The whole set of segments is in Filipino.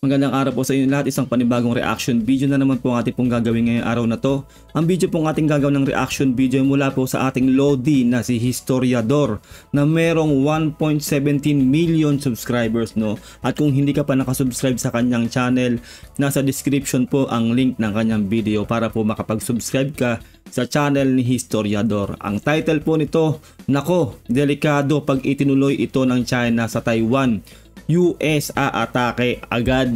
Magandang araw po sa inyo lahat, isang panibagong reaction video na naman po ang ating pong gagawin ngayong araw na to. Ang video pong ating gagawin ng reaction video mula po sa ating Lodi na si Historiador na merong 1.17 million subscribers, no? At kung hindi ka pa nakasubscribe sa kanyang channel, nasa description po ang link ng kanyang video para po makapag-subscribe ka sa channel ni Historiador. Ang title po nito, nako, delikado pag itinuloy ito ng China sa Taiwan. US aatake agad.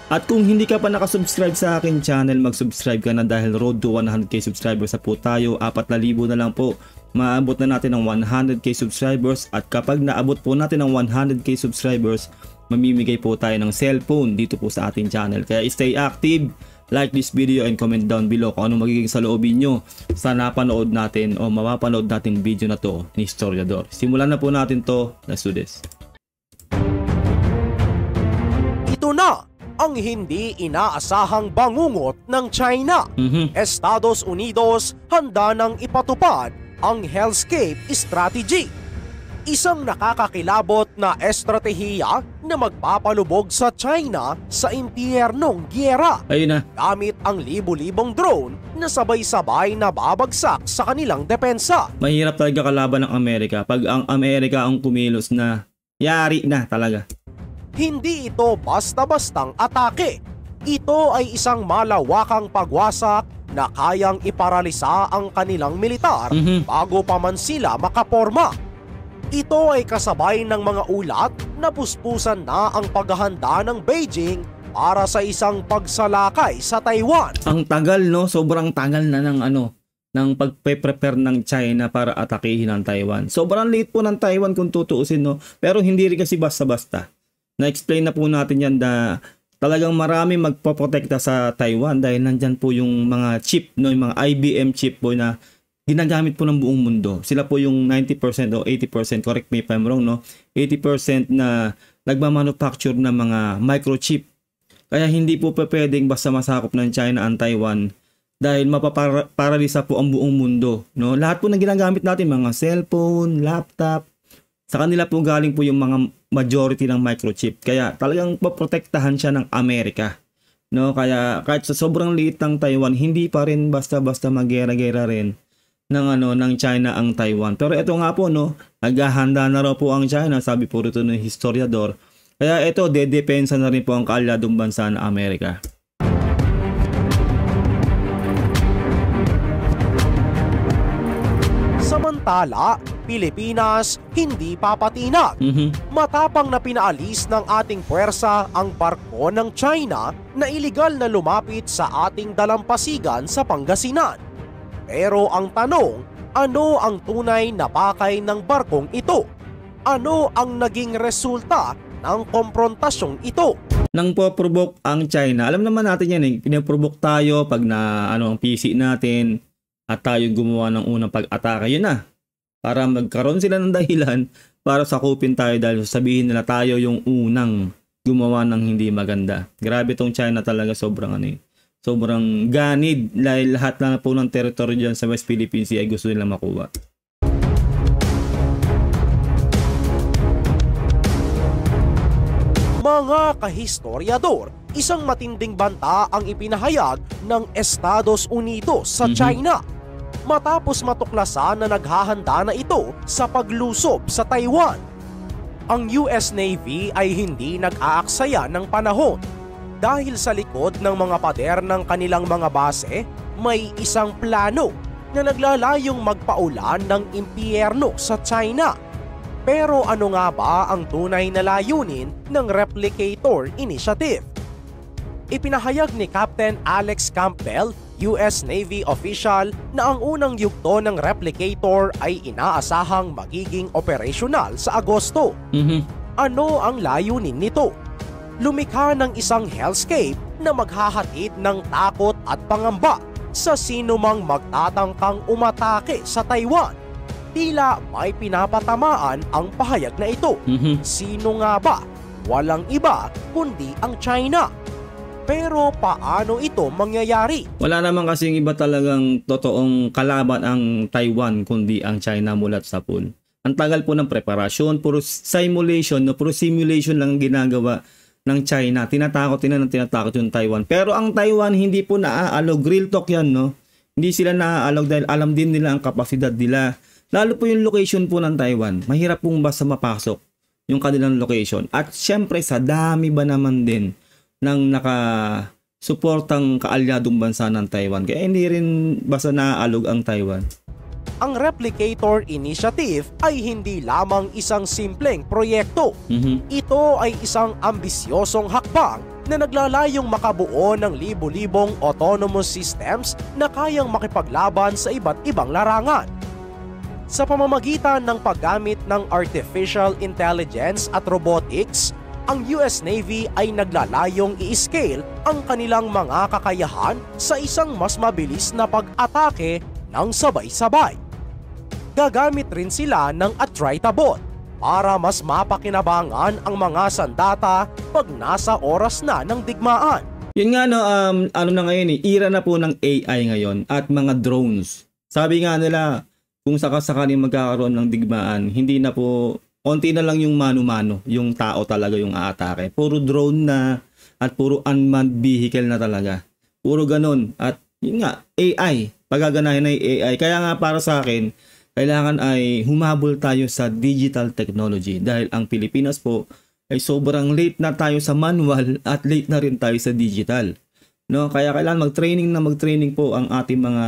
At kung hindi ka pa nakasubscribe sa akin channel, mag-subscribe ka na dahil road to 100k subscribers na po tayo. 4,000 na lang po. Maabot na natin ang 100k subscribers. At kapag naabot po natin ang 100k subscribers, mamimigay po tayo ng cellphone dito po sa ating channel. Kaya stay active, like this video and comment down below kung anong magiging saloobin nyo sa napanood natin o mapapanood natin video na to ni Historiador. Simulan na po natin to. Let's do this. Ito na ang hindi inaasahang bangungot ng China. Estados Unidos handa nang ipatupad ang Hellscape Strategy. Isang nakakakilabot na estratehiya na magpapalubog sa China sa impyernong giyera. Ayun na. Gamit ang libu-libong drone na sabay-sabay na babagsak sa kanilang depensa. Mahirap talaga kalaban ng Amerika. Pag ang Amerika ang kumilos na, yari na talaga. Hindi ito basta-bastang atake. Ito ay isang malawakang pagwasak na kayang iparalisa ang kanilang militar bago pa man sila makaporma. Ito ay kasabay ng mga ulat na puspusan na ang paghahanda ng Beijing para sa isang pagsalakay sa Taiwan. Ang tagal, no? Sobrang tagal na ng pagpe-prepare ng China para atakihin ang Taiwan. Sobrang liit po ng Taiwan kung tutuusin, no? Pero hindi rin kasi basta-basta. Na-explain na po natin yan na talagang marami magpoprotekta sa Taiwan dahil nandyan po yung mga chip, no? Yung mga IBM chip po na ginagamit po ng buong mundo. Sila po yung 90% o 80%, correct me if I'm wrong, no? 80% na nagmamanufacture ng mga microchip. Kaya hindi po pwedeng basta masakop ng China ang Taiwan dahil mapaparalisa po ang buong mundo, no? Lahat po na ginagamit natin, mga cellphone, laptop, sa kanila po galing po yung mga majority ng microchip. Kaya talagang poprotektahan siya ng Amerika, no? Kaya kahit sa sobrang liit ng Taiwan, hindi pa rin basta-basta magera-gera rin ng China ang Taiwan. Pero ito nga po, no, naghahanda na raw po ang China, sabi po rito ng Historiador. Kaya ito, dedepensa na rin po ang kaalyadong bansa ng Amerika. Samantala, Pilipinas hindi papatinag. Matapang na pinaalis ng ating puwersa ang barko ng China na iligal na lumapit sa ating dalampasigan sa Pangasinan. Pero ang tanong, ano ang tunay na pakay ng barkong ito? Ano ang naging resulta ng komprontasyong ito? Nang po-provoke ang China, alam naman natin yan, pinaprovoke tayo pag ang PC natin at tayo gumawa ng unang pag-atake, yun na. Para magkaroon sila ng dahilan para sakupin tayo dahil sabihin nila tayo yung unang gumawa ng hindi maganda. Grabe tong China talaga, sobrang sobrang ganid dahil lahat na po ng teritoryo dyan sa West Philippine Sea ay gusto nila makuha. Mga kahistoryador, isang matinding banta ang ipinahayag ng Estados Unidos sa China matapos matuklasan na naghahanda na ito sa paglusob sa Taiwan. Ang US Navy ay hindi nag-aaksaya ng panahon dahil sa likod ng mga pader ng kanilang mga base, may isang plano na naglalayong magpaulan ng impyerno sa China. Pero ano nga ba ang tunay na layunin ng Replicator Initiative? Ipinahayag ni Captain Alex Campbell, US Navy official, na ang unang yugto ng Replicator ay inaasahang magiging operasyonal sa Agosto. Ano ang layunin nito? Lumikha ng isang hellscape na maghahatid ng takot at pangamba sa sinumang magtatangkang umatake sa Taiwan. Tila may pinapatamaan ang pahayag na ito. Sino nga ba? Walang iba kundi ang China. Pero paano ito mangyayari? Wala naman kasing iba talagang totoong kalaban ang Taiwan kundi ang China mulat sa pool. Ang tagal po ng preparasyon, puro simulation, no, puro simulation lang ginagawa ng China. Tinatakot yung Taiwan. Pero ang Taiwan hindi po naaalog. Real talk yan, no? Hindi sila naaalog dahil alam din nila ang kapasidad nila. Lalo po yung location po ng Taiwan. Mahirap pong basta mapasok yung kanilang location. At syempre sa dami ba naman din ng nakasuportang kaalyadong bansa ng Taiwan. Kaya hindi rin basta naaalog ang Taiwan. Ang Replicator Initiative ay hindi lamang isang simpleng proyekto. Ito ay isang ambisyosong hakbang na naglalayong makabuo ng libo-libong autonomous systems na kayang makipaglaban sa iba't ibang larangan. Sa pamamagitan ng paggamit ng artificial intelligence at robotics, ang US Navy ay naglalayong i-scale ang kanilang mga kakayahan sa isang mas mabilis na pag-atake ng sabay-sabay. Gagamit rin sila ng Atraita bot para mas mapakinabangan ang mga sandata pag nasa oras na ng digmaan. Yun nga, no, ano na ngayon era na po ng AI ngayon at mga drones. Sabi nga nila, kung sakasakaling magkakaroon ng digmaan, hindi na po, konti na lang yung mano-mano, yung tao talaga yung aatake. Puro drone na at puro unmanned vehicle na talaga. Puro ganun. At yun nga, AI. Pagaganahin na yung AI. Kaya nga para sa akin, kailangan ay humabol tayo sa digital technology dahil ang Pilipinas po ay sobrang late na tayo sa manual at late na rin tayo sa digital. No? Kaya kailangan mag-training po ang ating mga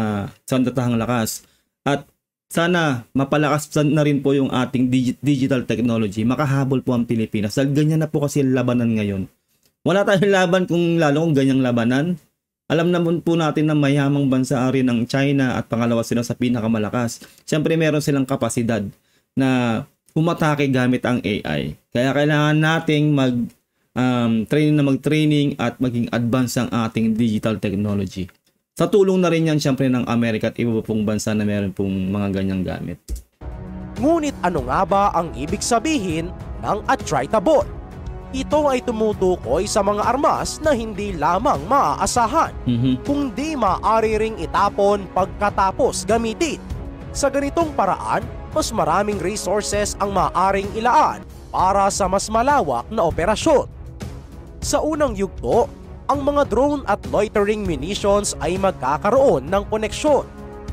sandatahang lakas. At sana mapalakas na rin po yung ating digital technology. Makahabol po ang Pilipinas. Dahil ganyan na po kasi labanan ngayon. Wala tayong laban lalo kung ganyang labanan. Alam naman po natin na mayamang bansa rin ng China at pangalawa sila sa pinakamalakas. Siyempre meron silang kapasidad na umatake gamit ang AI. Kaya kailangan nating mag-training at maging advance ang ating digital technology. Sa tulong na rin yan siyempre ng Amerika at iba pong bansa na meron pong mga ganyang gamit. Ngunit ano nga ba ang ibig sabihin ng Atraita bot? Ito ay tumutukoy sa mga armas na hindi lamang maaasahan, kundi maaari ring itapon pagkatapos gamitin. Sa ganitong paraan, mas maraming resources ang maaaring ilaan para sa mas malawak na operasyon. Sa unang yugto, ang mga drone at loitering munitions ay magkakaroon ng koneksyon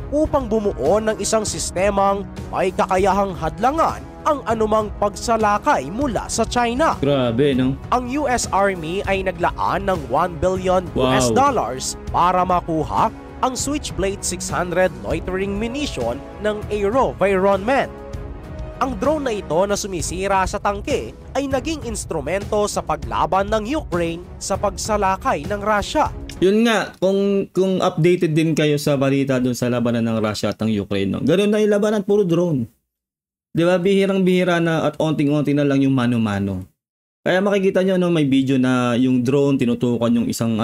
upang bumuo ng isang sistemang may kakayahang hadlangan ang anumang pagsalakay mula sa China. Grabe, no? Ang US Army ay naglaan ng $1 billion para makuha ang Switchblade 600 loitering munition ng AeroVironment. Ang drone na ito na sumisira sa tangke ay naging instrumento sa paglaban ng Ukraine sa pagsalakay ng Russia. Yun nga, kung updated din kayo sa balita dun sa labanan ng Russia at ng Ukraine, no? Ganun na yung labanan, puro drone. Di ba, bihirang-bihira na at onting-onting na lang yung mano-mano. Kaya makikita nyo, no, may video na yung drone, tinutukan yung isang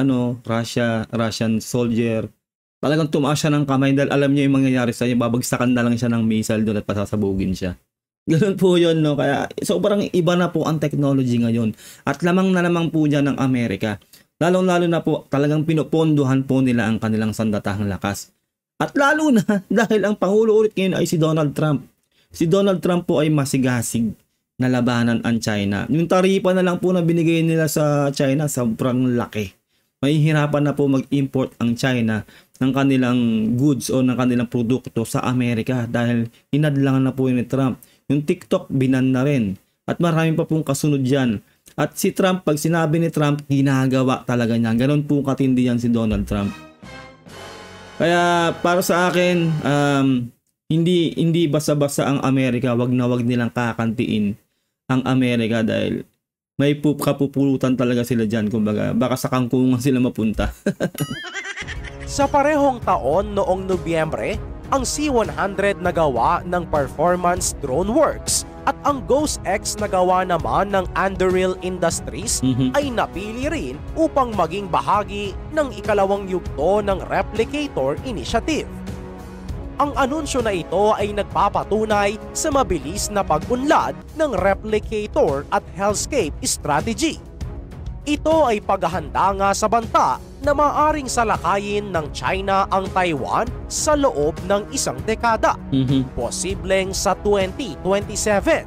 Russian soldier. Talagang tumaas siya ng kamay dahil alam niya yung mangyayari sa niya, babagsakan na lang siya ng missile doon at pasasabugin siya. Ganun po yun, no? Kaya sobrang iba na po ang technology ngayon. At lamang na lamang po dyan ng Amerika. Lalong-lalo na po, talagang pinupondohan po nila ang kanilang sandatahang lakas. At lalo na dahil ang Pangulo ulit ngayon ay si Donald Trump. Si Donald Trump po ay masigasig na labanan ang China. Yung taripa na lang po na binigay nila sa China, sobrang laki. Mahihirapan na po mag-import ang China ng kanilang goods o ng kanilang produkto sa Amerika dahil hinadlangan na po yun ni Trump. Yung TikTok, binan na rin. At marami pa pong kasunod dyan. At si Trump, pag sinabi ni Trump, ginagawa talaga niya. Ganon po katindi yan si Donald Trump. Kaya para sa akin, hindi basta-basta ang Amerika, wag na wag nilang kakantiin ang Amerika dahil may kapupulutan talaga sila dyan. Kumbaga, baka sa kangkungan sila mapunta. Sa parehong taon noong Nobyembre, ang C-100 na gawa ng Performance Drone Works at ang Ghost X na gawa naman ng Anduril Industries ay napili rin upang maging bahagi ng ikalawang yugto ng Replicator Initiative. Ang anunsyo na ito ay nagpapatunay sa mabilis na pag-unlad ng Replicator at Hellscape strategy. Ito ay paghahanda nga sa banta na maaaring salakayin ng China ang Taiwan sa loob ng isang dekada, posibleng sa 2027.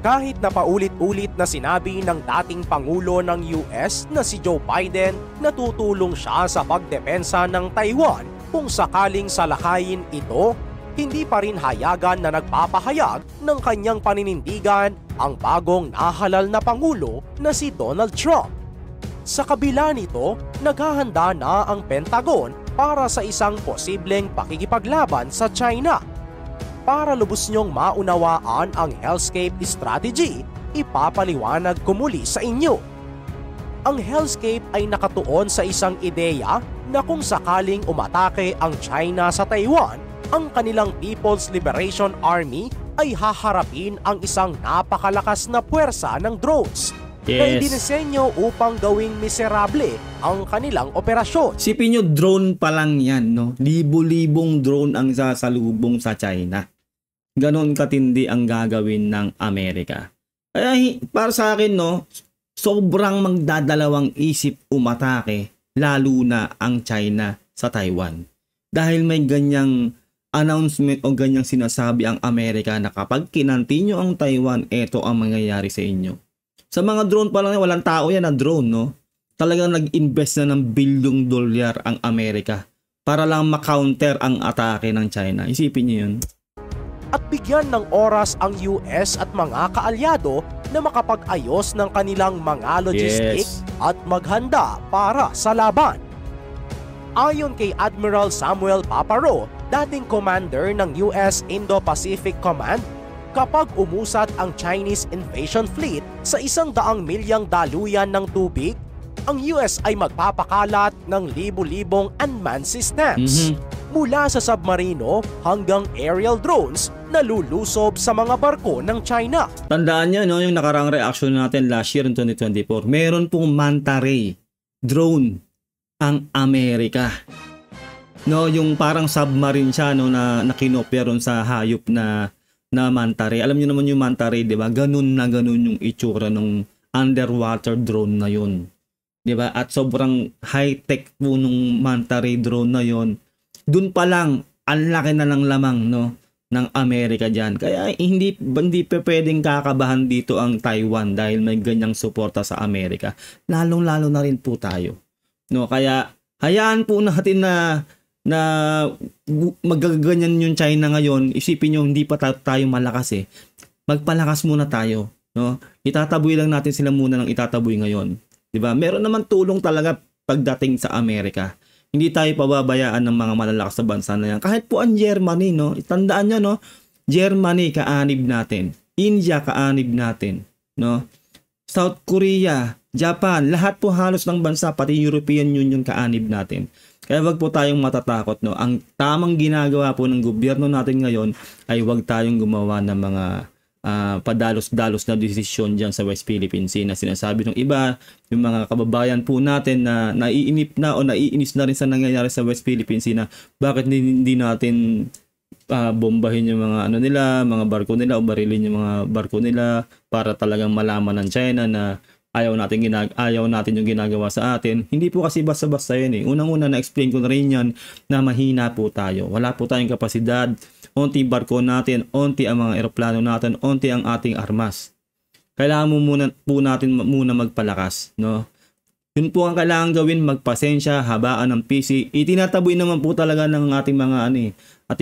Kahit na paulit-ulit na sinabi ng dating Pangulo ng US na si Joe Biden na tutulong siya sa pagdepensa ng Taiwan kung sakaling salakayin ito, hindi pa rin hayagan na nagpapahayag ng kanyang paninindigan ang bagong nahalal na Pangulo na si Donald Trump. Sa kabila nito, naghahanda na ang Pentagon para sa isang posibleng pakikipaglaban sa China. Para lubos niyong maunawaan ang Hellscape strategy, ipapaliwanag ko muli sa inyo. Ang Hellscape ay nakatuon sa isang ideya na kung sakaling umatake ang China sa Taiwan, ang kanilang People's Liberation Army ay haharapin ang isang napakalakas na puwersa ng drones na idinisenyo upang gawing miserable ang kanilang operasyon. Sipin nyo, drone pa lang yan, no? Libo-libong drone ang sasalubong sa China. Ganon katindi ang gagawin ng Amerika. Kaya para sa akin, no, sobrang magdadalawang isip umatake, lalo na ang China sa Taiwan. Dahil may ganyang announcement o ganyang sinasabi ang Amerika na kapag kinanti nyo ang Taiwan, eto ang mangyayari sa inyo. Sa mga drone pa lang, walang tao yan na drone, no? Talagang nag-invest na ng bilyong dolyar ang Amerika para lang ma-counter ang atake ng China. Isipin nyo yun. At bigyan ng oras ang US at mga kaalyado na makapag-ayos ng kanilang mga logistik at maghanda para sa laban. Ayon kay Admiral Samuel Paparo, dating commander ng US Indo-Pacific Command, kapag umusat ang Chinese invasion fleet sa 100 milyang daluyan ng tubig, ang US ay magpapakalat ng libu-libong unmanned systems. Mula sa submarino hanggang aerial drones na lulusob sa mga barko ng China. Tandaan niyo, no, yung nakarang reaction natin last year in 2024, meron pong manta ray drone ang Amerika. No, yung parang submarine siya, no, na kinopya ron sa hayop na manta ray. Alam niyo naman yung manta ray, 'di ba? Ganun na ganun yung itsura ng underwater drone na yun. 'Di ba? At sobrang high-tech po nung manta ray drone na yun. Doon pa lang ang laki na ng lamang, no, ng Amerika diyan. Kaya hindi pwedeng kakabahan dito ang Taiwan dahil may ganyang suporta sa Amerika. Lalong-lalo na rin po tayo. No, kaya hayaan po natin na magaganyan yung China ngayon. Isipin nyo, hindi pa tayo malakas eh. Magpalakas muna tayo, no? Itataboy lang natin sila muna ng itataboy ngayon. 'Di ba? Meron naman tulong talaga pagdating sa Amerika. Hindi tayo pababayaan ng mga malalakas na bansa na yan. Kahit po ang Germany, no? Tandaan nyo, no? Germany, kaanib natin. India, kaanib natin, no? South Korea, Japan, lahat po halos ng bansa, pati European Union, kaanib natin. Kaya wag po tayong matatakot, no? Ang tamang ginagawa po ng gobyerno natin ngayon ay wag tayong gumawa ng mga padalos-dalos na desisyon dyan sa West Philippine Sea na sinasabi ng iba, yung mga kababayan po natin na naiinip na o naiinis na rin sa nangyayari sa West Philippine Sea na bakit hindi natin bombahin yung mga mga barko nila o barilin yung mga barko nila para talagang malaman ng China na ayaw natin yung ginagawa sa atin. Hindi po kasi basta-basta yun eh. Unang-una na-explain ko na rin yan na mahina po tayo. Wala po tayong kapasidad. Onti barko natin, onti ang mga eroplano natin, onti ang ating armas. Kailangan po natin magpalakas, no? Yun po ang kailangan gawin, magpasensya, habaan ng PC. Itinataboy naman po talaga ng ating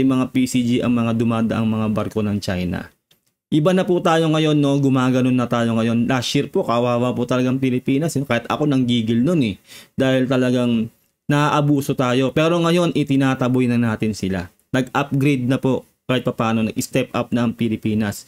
mga PCG ang mga dumadaang mga barko ng China. Iba na po tayo ngayon, no? Gumaganon na tayo ngayon. Last year po, kawawa po talagang Pilipinas. Kahit ako nanggigil nun eh. Dahil talagang naaabuso tayo. Pero ngayon, itinataboy na natin sila. Nag-upgrade na po kahit paano, nag-step up na ang Pilipinas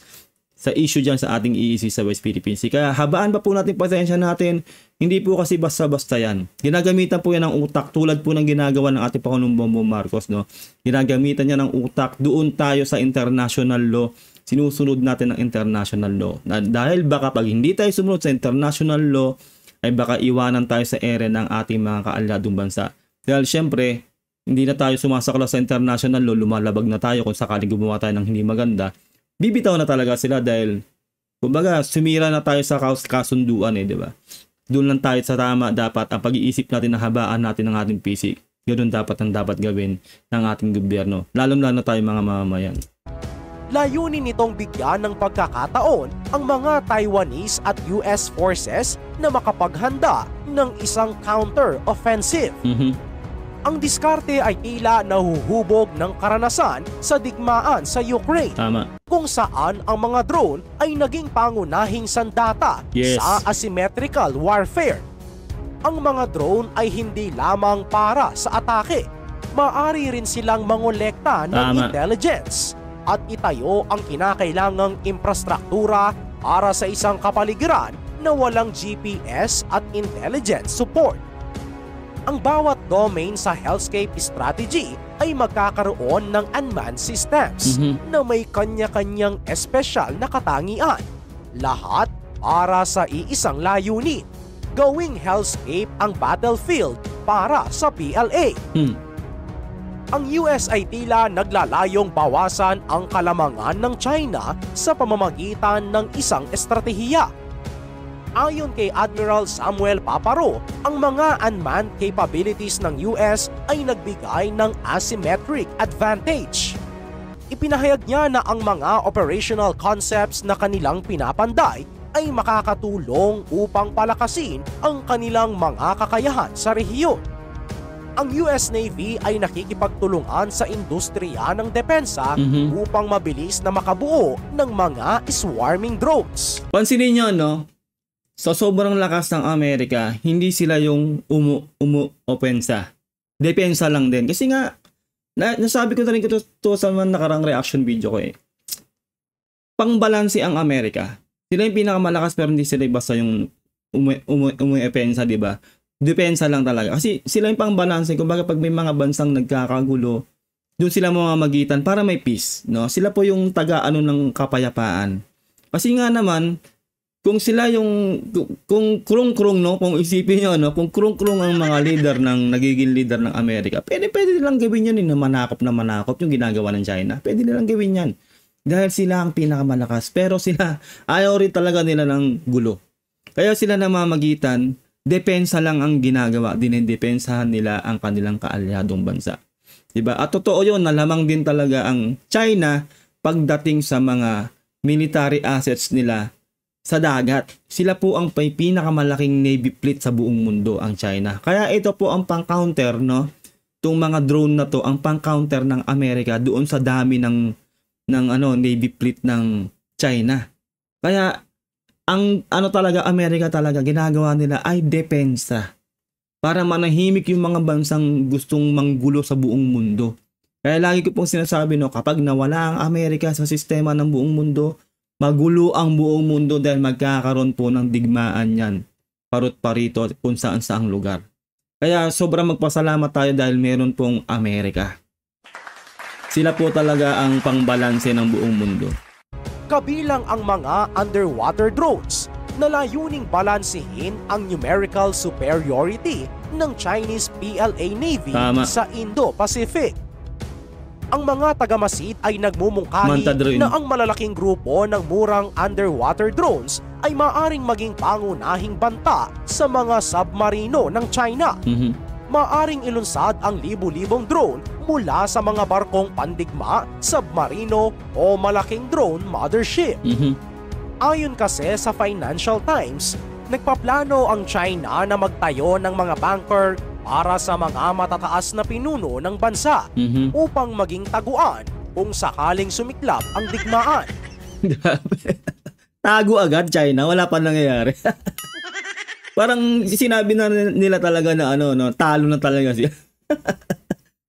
sa issue dyan sa ating EEC sa West Philippine Sea. Kaya habaan pa po natin pasensya natin. Hindi po kasi basta-basta yan. Ginagamitan po yan ng utak tulad po ng ginagawa ng ating Pangulong Bongbong Marcos, no? Ginagamitan niya ng utak. Doon tayo sa international law. Sinusunod natin ang international law. Dahil baka pag hindi tayo sumunod sa international law, ay baka iwanan tayo sa ere ng ating mga kaalyadong bansa. Dahil syempre, hindi na tayo sumasakla sa international law, lumalabag na tayo kung sakaling gumawa tayo ng hindi maganda. Bibitaw na talaga sila dahil, kumbaga, sumira na tayo sa kasunduan eh, di ba? Doon lang tayo sa tama, dapat ang pag-iisip natin na habaan natin ng ating PC. Ganoon dapat ang dapat gawin ng ating gobyerno. Lalong-lalo na tayo mga mamamayan. Layunin nitong bigyan ng pagkakataon ang mga Taiwanese at US forces na makapaghanda ng isang counter-offensive. Ang diskarte ay tila nahuhubog ng karanasan sa digmaan sa Ukraine. Tama. Kung saan ang mga drone ay naging pangunahing sandata sa asymmetrical warfare. Ang mga drone ay hindi lamang para sa atake. Maaari rin silang mangolekta ng intelligence at itayo ang kinakailangang infrastruktura para sa isang kapaligiran na walang GPS at intelligence support. Ang bawat domain sa Hellscape strategy ay magkakaroon ng unmanned systems na may kanya-kanyang espesyal na katangian. Lahat para sa iisang layunin, gawing Hellscape ang battlefield para sa PLA. Ang US ay tila naglalayong bawasan ang kalamangan ng China sa pamamagitan ng isang estratehiya. Ayon kay Admiral Samuel Paparo, ang mga unmanned capabilities ng US ay nagbigay ng asymmetric advantage. Ipinahayag niya na ang mga operational concepts na kanilang pinapanday ay makakatulong upang palakasin ang kanilang mga kakayahan sa rehiyon. Ang US Navy ay nakikipagtulungan sa industriya ng depensa upang mabilis na makabuo ng mga swarming drones. Pansinin nyo, no? Sa sobrang lakas ng Amerika, hindi sila yung opensa. Depensa lang din. Kasi nga, nasabi ko na rin ito sa mga nakarang reaction video ko eh. Pangbalanse ang Amerika. Sila yung pinakamalakas pero hindi sila basta yung umuepensa, di ba? Depensa lang talaga. Kasi sila yung pangbalanse. Kumbaga pag may mga bansang nagkakagulo, doon sila mamamagitan para may peace. No? Sila po yung taga-ano ng kapayapaan. Kasi nga naman, kung sila yung, kung krung-krung, no, kung isipin nyo, no, kung krung-krung ang mga leader nagiging leader ng Amerika, pwede nilang gawin yan, na manakop yung ginagawa ng China. Pwede nilang gawin yan. Dahil sila ang pinakamalakas. Pero sila, ayaw rin talaga nila ng gulo. Kaya sila namamagitan, depensa lang ang ginagawa. Dinidepensahan nila ang kanilang kaalyadong bansa. Diba? At totoo yun, nalamang din talaga ang China pagdating sa mga military assets nila sa dagat. Sila po ang pinakamalaking navy fleet sa buong mundo, ang China. Kaya ito po ang pang-counter, no? Itong mga drone na to, ang pang-counter ng Amerika doon sa dami ng navy fleet ng China. Kaya ang Amerika talaga ginagawa nila ay depensa para manahimik yung mga bansang gustong manggulo sa buong mundo. Kaya lagi ko pong sinasabi, no, kapag nawala ang Amerika sa sistema ng buong mundo, magulo ang buong mundo dahil magkakaroon po ng digmaan yan. Parut-parito kung saan-saang lugar. Kaya sobrang magpasalamat tayo dahil meron pong Amerika. Sila po talaga ang pangbalanse ng buong mundo. Kabilang ang mga underwater drones na layuning balansehin ang numerical superiority ng Chinese PLA Navy sa Indo-Pacific. Ang mga tagamasid ay nagmumungkahi na ang malalaking grupo ng murang underwater drones ay maaring maging pangunahing banta sa mga submarino ng China. Maaring ilunsad ang libu-libong drone mula sa mga barkong pandigma, submarino o malaking drone mothership. Ayon kasi sa Financial Times, nagpaplano ang China na magtayo ng mga bunker para sa mga matataas na pinuno ng bansa upang maging taguan kung sakaling sumiklab ang digmaan. Tago agad China, wala pa nangyayari. Parang sinabi na nila talaga na talo na talaga siya.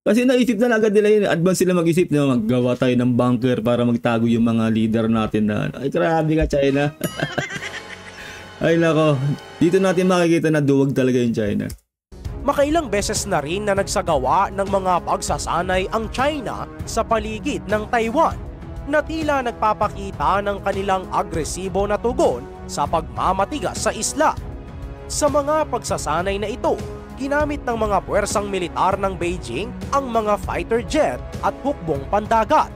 Kasi naisip na agad nila yun, advance sila mag-isip na maggawa tayo ng bunker para magtago yung mga leader natin na ay grabe ka China. Ay nako, dito natin makikita na duwag talaga yung China. Makailang beses na rin na nagsagawa ng mga pagsasanay ang China sa paligid ng Taiwan na tila nagpapakita ng kanilang agresibo na tugon sa pagmamatigas sa isla. Sa mga pagsasanay na ito, ginamit ng mga puwersang militar ng Beijing ang mga fighter jet at hukbong pandagat.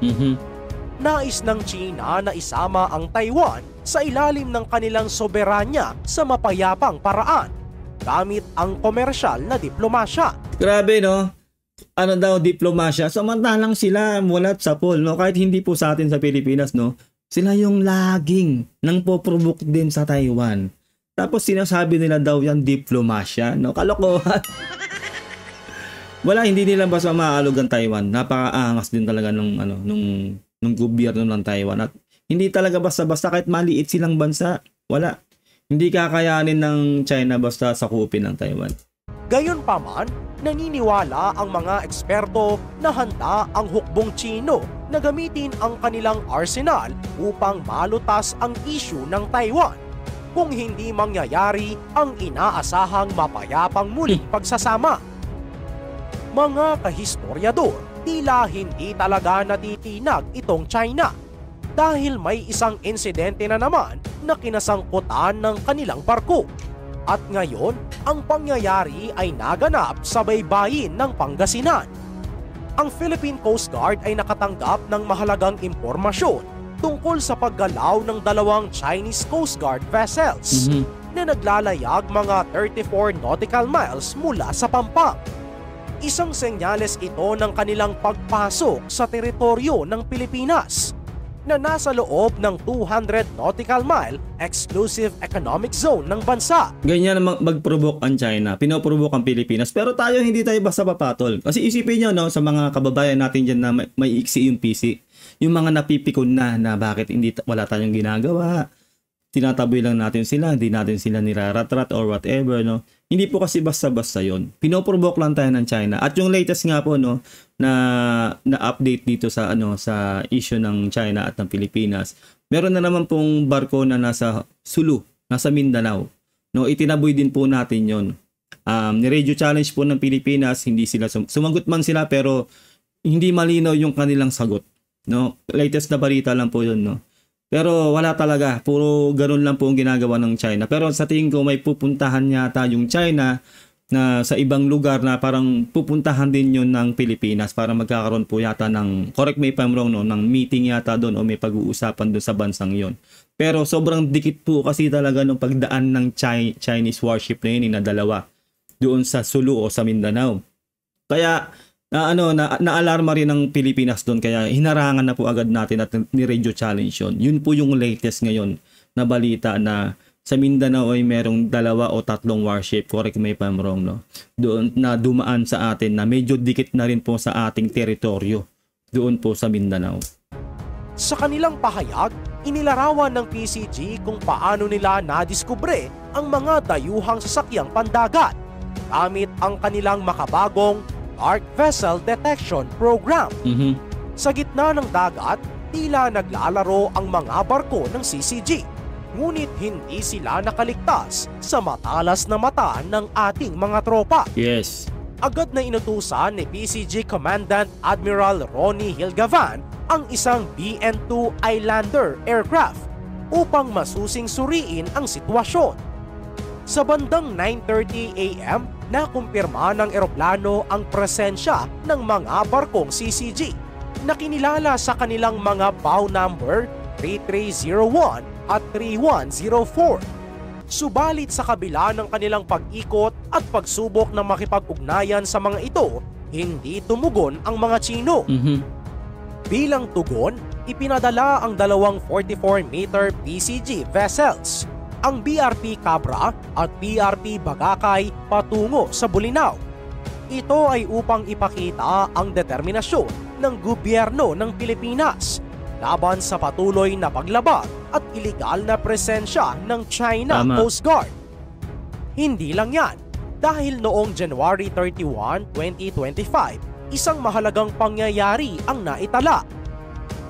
Nais ng China na isama ang Taiwan sa ilalim ng kanilang soberanya sa mapayapang paraan gamit ang komersyal na diplomasya. Grabe, no? ano daw, diplomasya. Samantalang sila mulat sa pool, no? Kahit hindi po sa atin sa Pilipinas, no? Sila yung laging nang poprovoke din sa Taiwan. Tapos sinasabi nila daw yan diplomasya, no? Kalokohan. Wala, hindi nila basta maaalog ang Taiwan. Napakaangas din talaga nung gobyerno ng Taiwan. At hindi talaga basta-basta kahit maliit silang bansa. Wala. Hindi kakayanin ng China basta sakupin ng Taiwan. Gayunpaman, naniniwala ang mga eksperto na handa ang hukbong Tsino na gamitin ang kanilang arsenal upang malutas ang issue ng Taiwan kung hindi mangyayari ang inaasahang mapayapang muling pagsasama. Mga kahistoryador, tila hindi talaga natitinag itong China dahil may isang insidente na naman na kinasangkutan ng kanilang barko. At ngayon, ang pangyayari ay naganap sa baybayin ng Pangasinan. Ang Philippine Coast Guard ay nakatanggap ng mahalagang impormasyon tungkol sa paggalaw ng dalawang Chinese Coast Guard vessels na naglalayag mga 34 nautical miles mula sa Pampang. Isang senyales ito ng kanilang pagpasok sa teritoryo ng Pilipinas na nasa loob ng 200 nautical mile exclusive economic zone ng bansa. Ganyan mag-provoke ang China, pinoprovoke ang Pilipinas, pero hindi tayo basta papatol. Kasi isipin nyo, no, sa mga kababayan natin dyan na may iksi yung PC, yung mga napipikon na bakit wala tayong ginagawa, tinataboy lang natin sila, hindi natin sila niraratrat or whatever, no. Hindi po kasi basta-basta yon. Pinoprovoke lang tayo ng China. At yung latest nga po, no, na update dito sa sa issue ng China at ng Pilipinas. Meron na naman pong barko na nasa Sulu, nasa Mindanao. No, itinaboy din po natin 'yon. Ni-radio challenge po ng Pilipinas, hindi sila sumagot man sila pero hindi malinaw yung kanilang sagot, no. Latest na balita lang po 'yon, no. Pero wala talaga, puro ganun lang po ang ginagawa ng China. Pero sa tingin ko may pupuntahan yata yung China na sa ibang lugar na parang pupuntahan din yun ng Pilipinas para magkakaroon po yata ng, correct me if I'm wrong, no, ng meeting yata doon o may pag-uusapan doon sa bansang yon. Pero sobrang dikit po kasi talaga ng pagdaan ng Chinese warship na yun na dalawa doon sa Sulu o sa Mindanao. Kaya na-alarma rin ng Pilipinas doon kaya hinarangan na po agad natin at ni-radio challenge yun. Yun po yung latest ngayon na balita na sa Mindanao ay merong 2 o 3 warship, correct me if I'm wrong, no? Doon na dumaan sa atin na medyo dikit na rin po sa ating teritoryo doon po sa Mindanao. Sa kanilang pahayag, inilarawan ng PCG kung paano nila nadiskubre ang mga dayuhang sasakyang pandagat gamit ang kanilang makabagong Dark Vessel Detection Program. Sa gitna ng dagat, tila naglalaro ang mga barko ng CCG. Ngunit hindi sila nakaligtas sa matalas na mata ng ating mga tropa. Yes. Agad na inutusan ni PCG Commandant Admiral Ronnie Hilgavan ang isang BN-2 Islander aircraft upang masusing suriin ang sitwasyon. Sa bandang 9:30 AM, nakumpirma ng eroplano ang presensya ng mga barkong CCG na kinilala sa kanilang mga bow number 3301 at 3104. Subalit sa kabila ng kanilang pag-ikot at pagsubok na makipag-ugnayan sa mga ito, hindi tumugon ang mga Tsino. Bilang tugon, ipinadala ang 2 44-meter PCG vessels, ang BRP Cabra at BRP Bagakay patungo sa Bolinao. Ito ay upang ipakita ang determinasyon ng gobyerno ng Pilipinas laban sa patuloy na paglabag at ilegal na presensya ng China Coast Guard. Hindi lang yan, dahil noong January 31, 2025, isang mahalagang pangyayari ang naitala.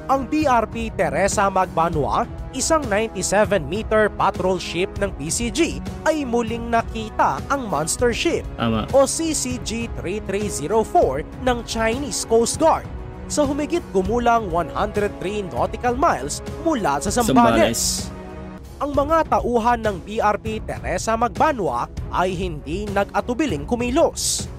Ang BRP Teresa Magbanua, isang 97-meter patrol ship ng PCG, ay muling nakita ang monster ship o CCG-3304 ng Chinese Coast Guard sa humigit gumulang 103 nautical miles mula sa Zambales. Ang mga tauhan ng BRP Teresa Magbanua ay hindi nag-atubiling kumilos.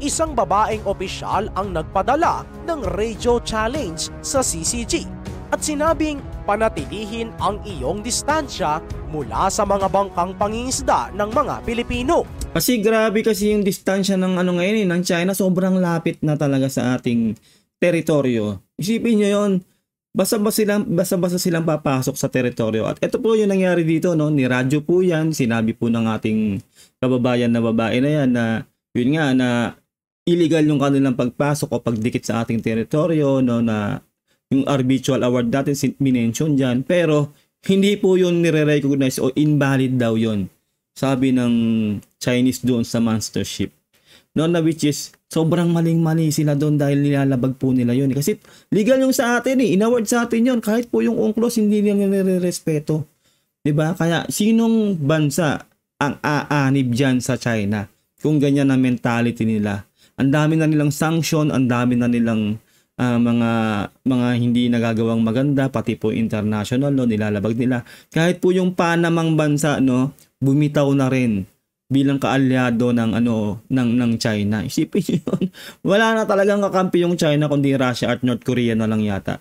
Isang babaeng opisyal ang nagpadala ng radio challenge sa CCG at sinabing panatilihin ang iyong distansya mula sa mga bangkang pangingisda ng mga Pilipino. Kasi grabe kasi yung distansya ng ngayon ng China, sobrang lapit na talaga sa ating teritoryo. Isipin nyo yun, basta-basta silang papasok sa teritoryo. At ito po yung nangyari dito, no? Niradyo po yan, sinabi po ng ating kababayan na babae na yan na yun nga na illegal yung kanilang pagpasok o pagdikit sa ating teritoryo, no, na yung arbitral award natin minention dyan, pero hindi po yun nire-recognize o invalid daw yun, sabi ng Chinese doon sa monster ship, no, na which is sobrang maling-mali sila doon dahil nilalabag po nila yun kasi legal yung sa atin inaward sa atin yun, kahit po yung UNCLOS hindi nila nire-respeto, diba? Kaya sinong bansa ang aanib dyan sa China kung ganyan ang mentality nila? Ang dami na nilang sanction, ang dami na nilang mga hindi nagagawang maganda, pati po international, no, nilalabag nila. Kahit po yung Panamang bansa, no, bumitaw na rin bilang kaalyado ng China. Isipin niyo yun. Wala na talagang kakampi yung China kundi Russia at North Korea na lang yata.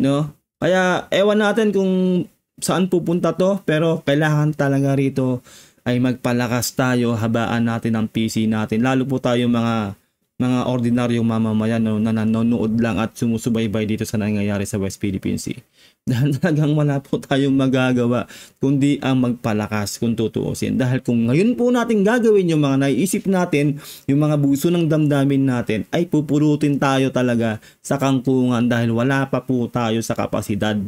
No? Kaya ewan natin kung saan pupunta to, pero kailangan talaga rito ay magpalakas tayo, habaan natin ang PC natin. Lalo po tayo mga ordinaryong mamamayan, no, na nanonood lang at sumusubaybay dito sa nangyayari sa West Philippine Sea. Dahil talagang wala po tayong magagawa kundi ang magpalakas kung tutuusin. Dahil kung ngayon po natin gagawin yung mga naiisip natin, yung mga buso ng damdamin natin, ay pupurutin tayo talaga sa kangkungan dahil wala pa po tayo sa kapasidad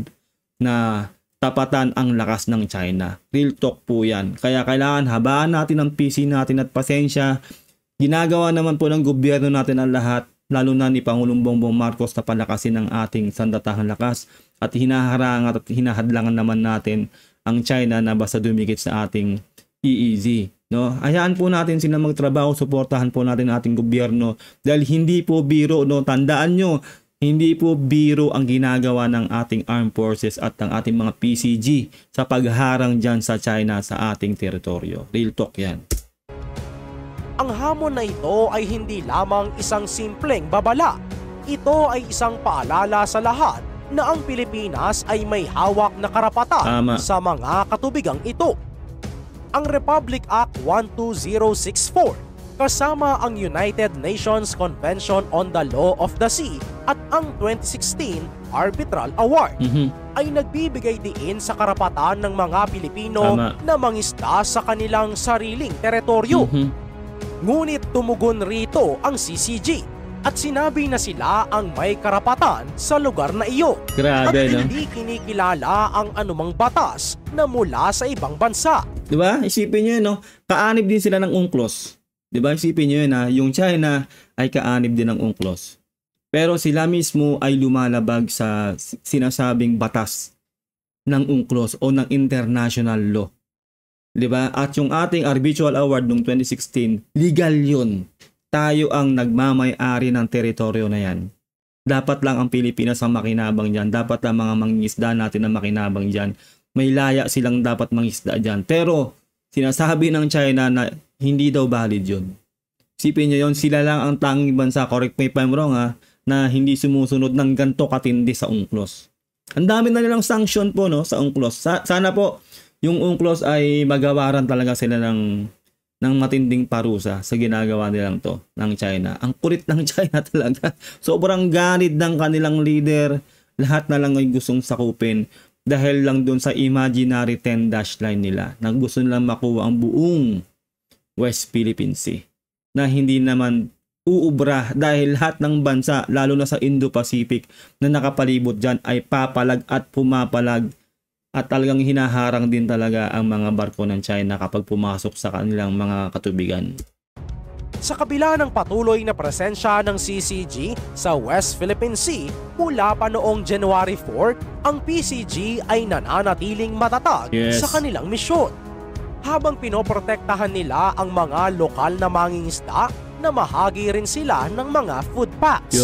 na tapatan ang lakas ng China. Real talk po yan. Kaya kailangan habaan natin ang PC natin at pasensya. Ginagawa naman po ng gobyerno natin ang lahat, lalo na ni Pangulong Bongbong Marcos na palakasin ang ating sandatahang lakas at hinaharangan at hinahadlangan naman natin ang China na basta dumikit sa ating EEZ. No? Hayaan po natin sila magtrabaho, suportahan po natin ang ating gobyerno dahil hindi po biro, no? Tandaan nyo, hindi po biro ang ginagawa ng ating armed forces at ng ating mga PCG sa pagharang dyan sa China sa ating teritoryo. Real talk yan. Ang hamon na ito ay hindi lamang isang simpleng babala. Ito ay isang paalala sa lahat na ang Pilipinas ay may hawak na karapatan sa mga katubigang ito. Ang Republic Act 12064 kasama ang United Nations Convention on the Law of the Sea at ang 2016 Arbitral Award ay nagbibigay diin sa karapatan ng mga Pilipino na mangisda sa kanilang sariling teritoryo. Ngunit tumugon rito ang CCG at sinabi na sila ang may karapatan sa lugar na iyon. Grabe, at hindi kinikilala ang anumang batas na mula sa ibang bansa. Diba? Isipin nyo yun, no? Kaanib din sila ng UNCLOS. Diba? Isipin nyo yun, na yung China ay kaanib din ng UNCLOS. Pero sila mismo ay lumalabag sa sinasabing batas ng UNCLOS o ng international law. Diba? At yung ating arbitral award noong 2016, legal yun. Tayo ang nagmamay-ari ng teritoryo na yan. Dapat lang ang Pilipinas ang makinabang dyan. Dapat lang mga mangingisda natin ang makinabang dyan. May laya silang dapat mangisda dyan. Pero sinasabi ng China na hindi daw valid yun. Sipin nyo yun, sila lang ang tanging bansa, correct me if I'm wrong na hindi sumusunod ng ganito katindi sa UNCLOS. Ang dami na nilang sanction po, no, sa UNCLOS. Sana po yung UNCLOS ay magawaran talaga sila ng matinding parusa sa ginagawa nilang to ng China. Ang kulit ng China talaga. Sobrang ganid ng kanilang leader. Lahat na lang ay gustong sakupin dahil lang doon sa imaginary 10-dash line nila na gusto nilang makuha ang buong West Philippine Sea na hindi naman uubra dahil lahat ng bansa, lalo na sa Indo-Pacific na nakapalibot dyan ay papalag at pumapalag. At talagang hinaharang din talaga ang mga barko ng China kapag pumasok sa kanilang mga katubigan. Sa kabila ng patuloy na presensya ng CCG sa West Philippine Sea mula pa noong January 4, ang PCG ay nananatiling matatag sa kanilang misyon. Habang pinoprotektahan nila ang mga lokal na mangingisda na mahagi rin sila ng mga food packs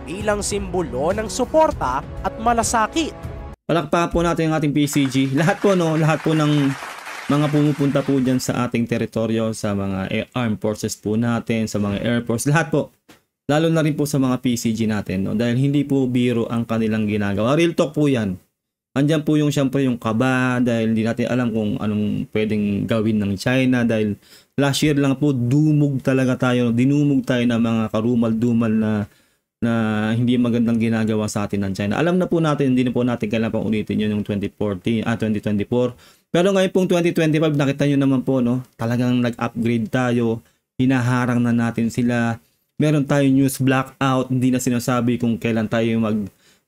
bilang simbolo ng suporta at malasakit. Palakpakan po natin ang ating PCG. Lahat po, no, lahat po ng mga pumupunta po dyan sa ating teritoryo, sa mga armed forces po natin, sa mga air force, lahat po. Lalo na rin po sa mga PCG natin, no? Dahil hindi po biro ang kanilang ginagawa. Real talk po yan. Andyan po yung syempre yung kaba dahil hindi natin alam kung anong pwedeng gawin ng China dahil last year lang po dumug talaga tayo, dinumog tayo ng mga karumal-dumal na hindi magandang ginagawa sa atin ng China. Alam na po natin, hindi na po natin kailangan pang ulitin yun yung 2024. Pero ngayon pong 2025, nakita nyo naman po, no? Talagang nag-upgrade tayo, hinaharang na natin sila. Meron tayong news blackout, hindi na sinasabi kung kailan tayo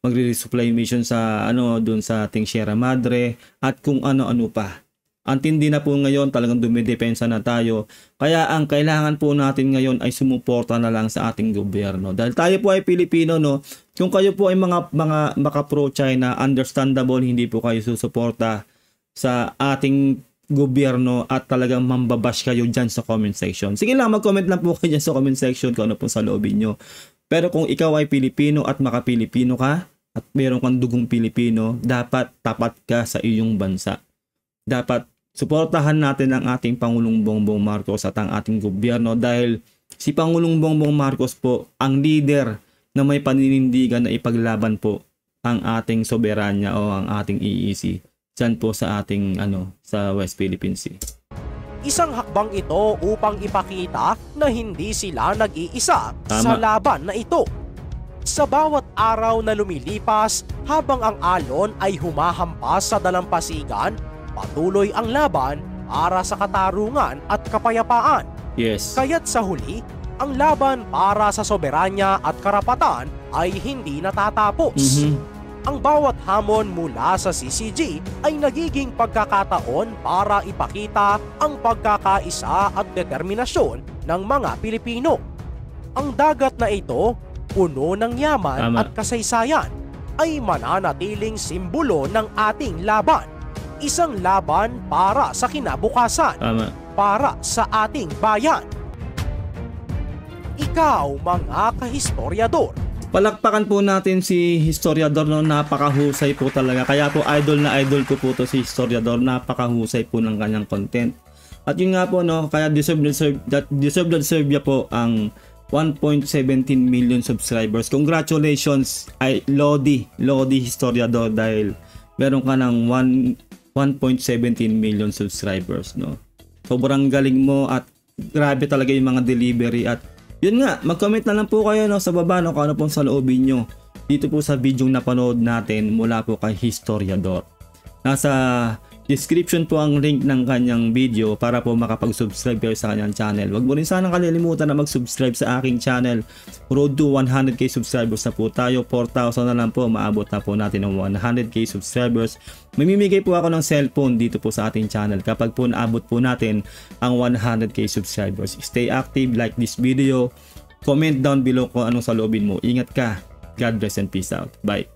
magre-resupply mission sa doon sa ating Sierra Madre at kung ano-ano pa. Antindi na po ngayon, talagang dumidepensa na tayo. Kaya ang kailangan po natin ngayon ay sumuporta na lang sa ating gobyerno. Dahil tayo po ay Pilipino, no? Kung kayo po ay mga pro-China, understandable, hindi po kayo susuporta sa ating gobyerno at talagang mambabash kayo dyan sa comment section. Sige lang, mag-comment lang po kayo dyan sa comment section kung ano po sa loobin nyo. Pero kung ikaw ay Pilipino at maka-Pilipino ka at meron kang dugong Pilipino, dapat tapat ka sa iyong bansa. Dapat suportahan natin ang ating Pangulong Bongbong Marcos at ang ating gobyerno dahil si Pangulong Bongbong Marcos po ang leader na may paninindigan na ipaglaban po ang ating soberanya o ang ating EEC dyan po sa ating sa West Philippine Sea. Isang hakbang ito upang ipakita na hindi sila nag-iisa sa laban na ito. Sa bawat araw na lumilipas habang ang alon ay humahampas sa dalampasigan, patuloy ang laban para sa katarungan at kapayapaan. Yes. Kaya't sa huli, ang laban para sa soberanya at karapatan ay hindi natatapos. Ang bawat hamon mula sa CCG ay nagiging pagkakataon para ipakita ang pagkakaisa at determinasyon ng mga Pilipino. Ang dagat na ito, puno ng yaman at kasaysayan, ay mananatiling simbolo ng ating laban. Isang laban para sa kinabukasan, para sa ating bayan. Ikaw, mga kahistoryador, palakpakan po natin si Historiador, no? Napakahusay po talaga. Kaya po idol na idol ko po to si Historiador. Napakahusay po ng kanyang content. At yun nga po, no, kaya deserve niya po ang 1.17 million subscribers. Congratulations ay Lodi Historiador dahil meron ka ng 1.17 million subscribers, no. Sobrang galing mo at grabe talaga yung mga delivery at yun nga, mag-comment na lang po kayo, no, sa baba, no, kung ano pong saloobin nyo dito po sa video na napanood natin mula po kay Historiador. Nasa description po ang link ng kanyang video para po makapag-subscribe kayo sa kanyang channel. Huwag mo rin sanang kalilimutan na mag-subscribe sa aking channel. Road to 100k subscribers na po tayo. 4,000 na lang po, maabot na po natin ng 100k subscribers. Mamimigay po ako ng cellphone dito po sa ating channel kapag po naabot po natin ang 100k subscribers. Stay active, like this video, comment down below kung anong saloobin mo. Ingat ka. God bless and peace out. Bye.